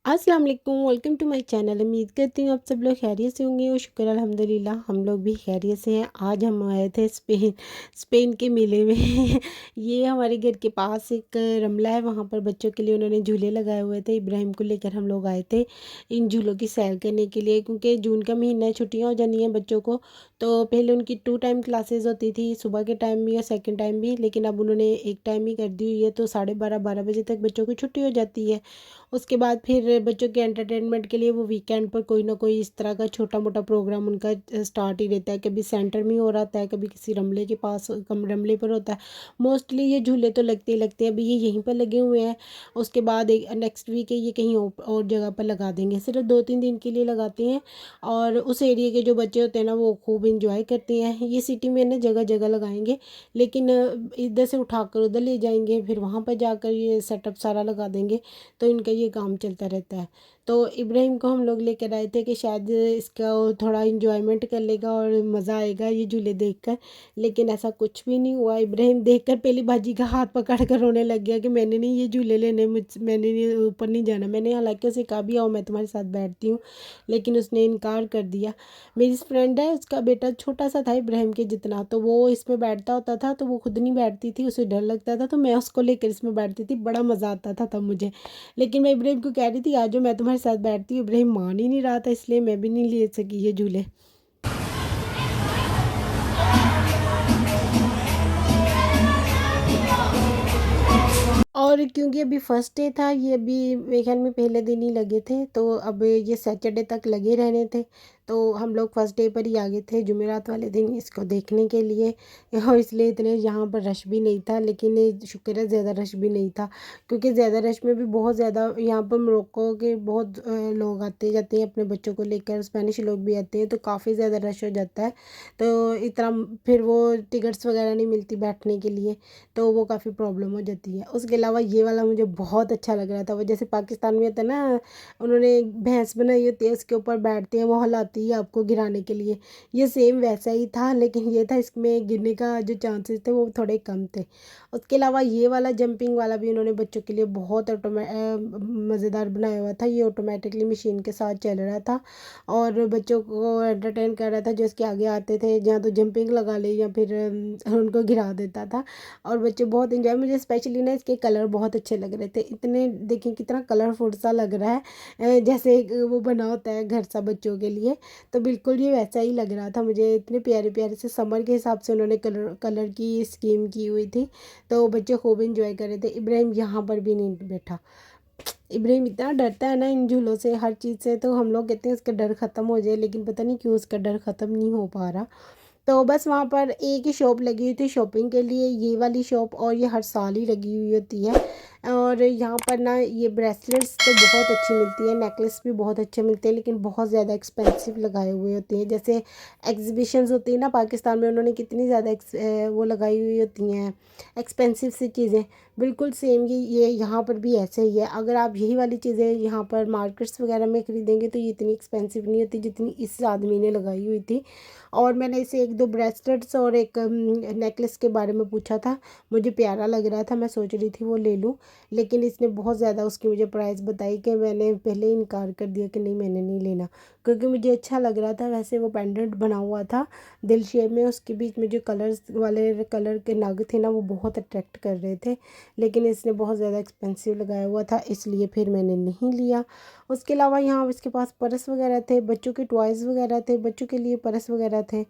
अस्सलाम वालेकुम, welcome to my channel. उम्मीद करती हूँ आप सब लोग खैरियत से होंगे और शुक्र अल्हम्दुलिल्लाह हम लोग भी खैरियत से हैं। आज हम आए थे स्पेन के मेले में। ये हमारे घर के पास एक रमला है, वहाँ पर बच्चों के लिए उन्होंने झूले लगाए हुए थे। इब्राहिम को लेकर हम लोग आए थे इन झूलों की सैर करने के लिए, क्योंकि जून का महीना है, छुट्टियाँ हो जानी हैं बच्चों को। तो पहले उनकी 2 टाइम क्लासेस होती थी, सुबह के टाइम भी और सेकेंड टाइम भी, लेकिन अब उन्होंने एक टाइम ही कर दी हुई है। तो 12:30 बजे तक बच्चों की छुट्टी हो जाती है। उसके बाद फिर बच्चों के एंटरटेनमेंट के लिए वो वीकेंड पर कोई ना कोई इस तरह का छोटा मोटा प्रोग्राम उनका स्टार्ट ही रहता है। कभी सेंटर में हो रहा है, कभी किसी रमले के पास कम रमले पर होता है। मोस्टली ये झूले तो लगते ही लगते हैं। अभी ये यहीं पर लगे हुए हैं, उसके बाद एक नेक्स्ट वीक है ये कहीं और जगह पर लगा देंगे। सिर्फ 2-3 दिन के लिए लगाते हैं और उस एरिया के जो बच्चे होते हैं ना वो खूब इंजॉय करते हैं। ये सिटी में ना जगह जगह लगाएंगे, लेकिन इधर से उठाकर उधर ले जाएंगे, फिर वहाँ पर जाकर ये सेटअप सारा लगा देंगे। तो इनका ये काम चलता रहता है। तो इब्राहिम को हम लोग लेकर आए थे कि शायद इसका वो थोड़ा इंजॉयमेंट कर लेगा और मज़ा आएगा ये झूले देखकर, लेकिन ऐसा कुछ भी नहीं हुआ। इब्राहिम देखकर पहली बाजी का हाथ पकड़ कर रोने लग गया कि मैंने नहीं ये झूले लेने, मैंने नहीं ऊपर नहीं जाना। मैंने हालांकि उसे कहा भी आओ मैं तुम्हारे साथ बैठती हूँ, लेकिन उसने इनकार कर दिया। मेरी फ्रेंड है, उसका बेटा छोटा सा था इब्राहिम के जितना, तो वो इसमें बैठता होता था, तो वो खुद नहीं बैठती थी, उसे डर लगता था, तो मैं उसको लेकर इसमें बैठती थी। बड़ा मज़ा आता था तब मुझे। लेकिन मैं इब्राहिम को कह रही थी आज जो मैं तुम्हारे साथ बैठती हूँ, इब्राहिम मान ही नहीं रहा था, इसलिए मैं भी नहीं ले सकी ये झूले। और क्योंकि अभी फर्स्ट डे था, ये अभी मेरे ख्याल में पहले दिन ही लगे थे, तो अब ये सैटरडे तक लगे रहने थे। तो हम लोग फर्स्ट डे पर ही आ गए थे जुमेरात वाले दिन इसको देखने के लिए। और इसलिए इतने यहाँ पर रश भी नहीं था, लेकिन ये शुक्र है ज़्यादा रश भी नहीं था, क्योंकि ज़्यादा रश में भी बहुत ज़्यादा यहाँ पर मोरक्को के बहुत लोग आते जाते हैं अपने बच्चों को लेकर, स्पेनिश लोग भी आते हैं, तो काफ़ी ज़्यादा रश हो जाता है। तो इतना फिर वो टिकट्स वगैरह नहीं मिलती बैठने के लिए, तो वो काफ़ी प्रॉब्लम हो जाती है। उसके अलावा ये वाला मुझे बहुत अच्छा लग रहा था। वो जैसे पाकिस्तान में होता है ना, उन्होंने एक भैंस बनाई होती है, उसके ऊपर बैठते हैं, वो हिलाती है आपको गिराने के लिए। ये सेम वैसा ही था, लेकिन ये था इसमें गिरने का जो चांसेस थे वो थोड़े कम थे। उसके अलावा ये वाला जंपिंग वाला भी उन्होंने बच्चों के लिए बहुत मज़ेदार बनाया हुआ था। ये ऑटोमेटिकली मशीन के साथ चल रहा था और बच्चों को एंटरटेन कर रहा था। जो इसके आगे आते थे, जहाँ तो जंपिंग लगा ले या फिर उनको गिरा देता था, और बच्चे बहुत इंजॉय। मुझे स्पेशली ना इसके कलर बहुत अच्छे लग रहे थे, इतने देखें कितना कलरफुल सा लग रहा है। जैसे एक वो बना होता है घर सा बच्चों के लिए, तो बिल्कुल ये वैसा ही लग रहा था मुझे। इतने प्यारे प्यारे से समर के हिसाब से उन्होंने कलर कलर की स्कीम की हुई थी, तो बच्चे खूब इंजॉय कर रहे थे। इब्राहिम यहाँ पर भी नहीं बैठा। इब्राहिम इतना डरता है ना इन झूलों से, हर चीज़ से, तो हम लोग कहते हैं उसका डर ख़त्म हो जाए, लेकिन पता नहीं क्यों उसका डर ख़त्म नहीं हो पा रहा। तो बस वहाँ पर एक ही शॉप लगी हुई थी शॉपिंग के लिए, ये वाली शॉप, और ये हर साल ही लगी हुई होती है। और यहाँ पर ना ये ब्रेसलेट्स तो बहुत अच्छी मिलती है, नेकलेस भी बहुत अच्छे मिलते हैं, लेकिन बहुत ज़्यादा एक्सपेंसिव लगाए हुए होते हैं। जैसे एग्जीबिशंस होती है ना पाकिस्तान में, उन्होंने कितनी ज़्यादा वो लगाई हुई होती हैं एक्सपेंसिव सी चीज़ें। बिल्कुल सेम ये यहाँ पर भी ऐसे ही है। अगर आप यही वाली चीज़ें यहाँ पर मार्केट्स वगैरह में ख़रीदेंगे तो ये इतनी एक्सपेंसिव नहीं होती जितनी इस आदमी ने लगाई हुई थी। और मैंने इसे 1-2 ब्रेसलेट्स और एक नेकलेस के बारे में पूछा था, मुझे प्यारा लग रहा था, मैं सोच रही थी वो ले लूँ, लेकिन इसने बहुत ज़्यादा उसकी मुझे प्राइस बताई कि मैंने पहले ही इनकार कर दिया कि नहीं मैंने नहीं लेना, क्योंकि मुझे अच्छा लग रहा था। वैसे वो पेंडेंट बना हुआ था दिल शेप में, उसके बीच में जो कलर्स वाले कलर के नग थे ना वो बहुत अट्रैक्ट कर रहे थे, लेकिन इसने बहुत ज़्यादा एक्सपेंसिव लगाया हुआ था, इसलिए फिर मैंने नहीं लिया। उसके अलावा यहाँ इसके पास पर्स वगैरह थे, बच्चों के टॉयज़ वगैरह थे, बच्चों के लिए पर्स वगैरह थे।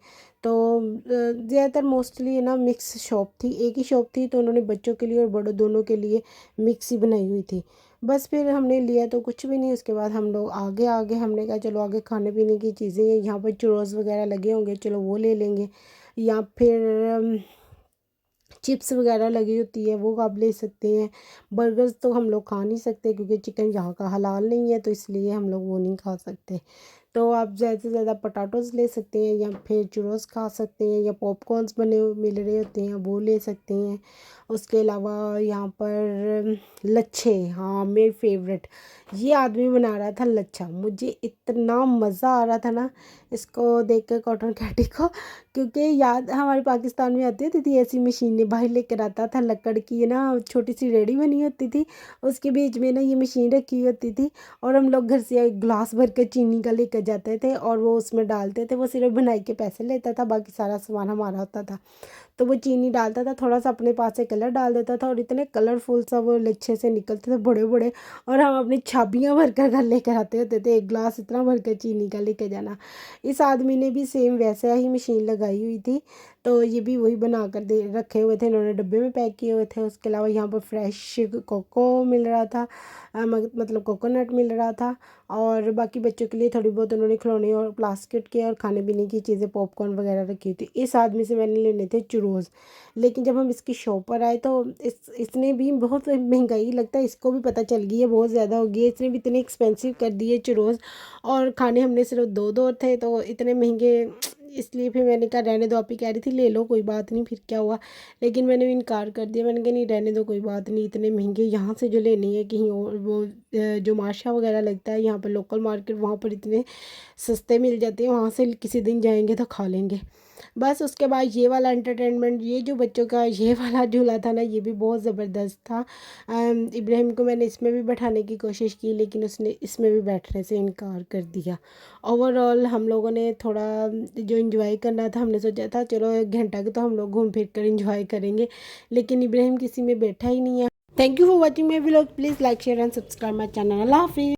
तो ज़्यादातर मोस्टली ना मिक्स शॉप थी, एक ही शॉप थी, तो उन्होंने बच्चों के लिए और बड़ों दोनों के लिए मिक्स ही बनाई हुई थी। बस फिर हमने लिया तो कुछ भी नहीं। उसके बाद हम लोग आगे आगे हमने कहा चलो आगे खाने पीने की चीज़ें हैं, यहाँ पर चुरोस वगैरह लगे होंगे, चलो वो ले लेंगे, या फिर चिप्स वगैरह लगी होती है वो आप ले सकते हैं। बर्गर्स तो हम लोग खा नहीं सकते क्योंकि चिकन यहाँ का हलाल नहीं है, तो इसलिए हम लोग वो नहीं खा सकते। तो आप ज़्यादा से ज़्यादा पोटैटोज़ ले सकते हैं या फिर चुरोस खा सकते हैं या पॉपकॉर्न्स बने हुए मिल रहे होते हैं वो ले सकते हैं। उसके अलावा यहाँ पर लच्छे, हाँ मेरे फेवरेट, ये आदमी बना रहा था लच्छा, मुझे इतना मज़ा आ रहा था ना इसको देख कर, कॉटन कैंडी को, क्योंकि याद हमारे पाकिस्तान में आती होती थी ऐसी मशीनें, बाहर लेकर आता था लकड़ की ना, छोटी सी रेडी बनी होती थी, उसके बीच में ना ये मशीन रखी होती थी और हम लोग घर से एक गिलास भर के चीनी का लेकर जाते थे और वो उसमें डालते थे। वो सिर्फ बनाई के पैसे लेता था, बाकी सारा सामान हमारा होता था। तो वो चीनी डालता था, थोड़ा सा अपने पास से कलर डाल देता था और इतने कलरफुल सा वो लच्छे से निकलते थे बड़े बड़े, और हम अपनी छाबियाँ भर कर घर लेकर आते होते थे, एक गिलास इतना भर कर चीनी का लेकर जाना। इस आदमी ने भी सेम वैसा ही मशीन लगाई हुई थी, तो ये भी वही बना कर दे रखे हुए थे, इन्होंने डब्बे में पैक किए हुए थे। उसके अलावा यहाँ पर फ्रेश कोको मिल रहा था, मतलब कोकोनट मिल रहा था, और बाकी बच्चों के लिए थोड़ी बहुत उन्होंने खिलौने और प्लास्टिक के और खाने पीने की चीज़ें, पॉपकॉर्न वगैरह रखी थी। इस आदमी से मैंने लेने थे चुरोज़, लेकिन जब हम इसकी शॉप पर आए तो इसने भी बहुत महंगाई, लगता है इसको भी पता चल गई है बहुत ज़्यादा हो गई है, इसने भी इतने एक्सपेंसिव कर दिए चुरोज़, और खाने हमने सिर्फ दो दो थे तो इतने महंगे, इसलिए फिर मैंने कहा रहने दो, आप ही कह रही थी ले लो कोई बात नहीं, फिर क्या हुआ, लेकिन मैंने भी इनकार कर दिया, मैंने कहा नहीं रहने दो कोई बात नहीं, इतने महंगे यहाँ से जो लेनी है कहीं और, वो जो माशा वगैरह लगता है यहाँ पर लोकल मार्केट, वहाँ पर इतने सस्ते मिल जाते हैं, वहाँ से किसी दिन जाएंगे तो खा लेंगे। बस उसके बाद ये वाला एंटरटेनमेंट, ये जो बच्चों का ये वाला झूला था ना, ये भी बहुत ज़बरदस्त था। इब्राहिम को मैंने इसमें भी बैठाने की कोशिश की, लेकिन उसने इसमें भी बैठने से इनकार कर दिया। ओवरऑल हम लोगों ने थोड़ा जो इन्जॉय करना था, हमने सोचा था चलो 1 घंटा के तो हम लोग घूम फिर कर इन्जॉय करेंगे, लेकिन इब्राहिम किसी में बैठा ही नहीं है। Thank you for watching my vlog, please like share and subscribe my channel. अल्लाह हाफिज़।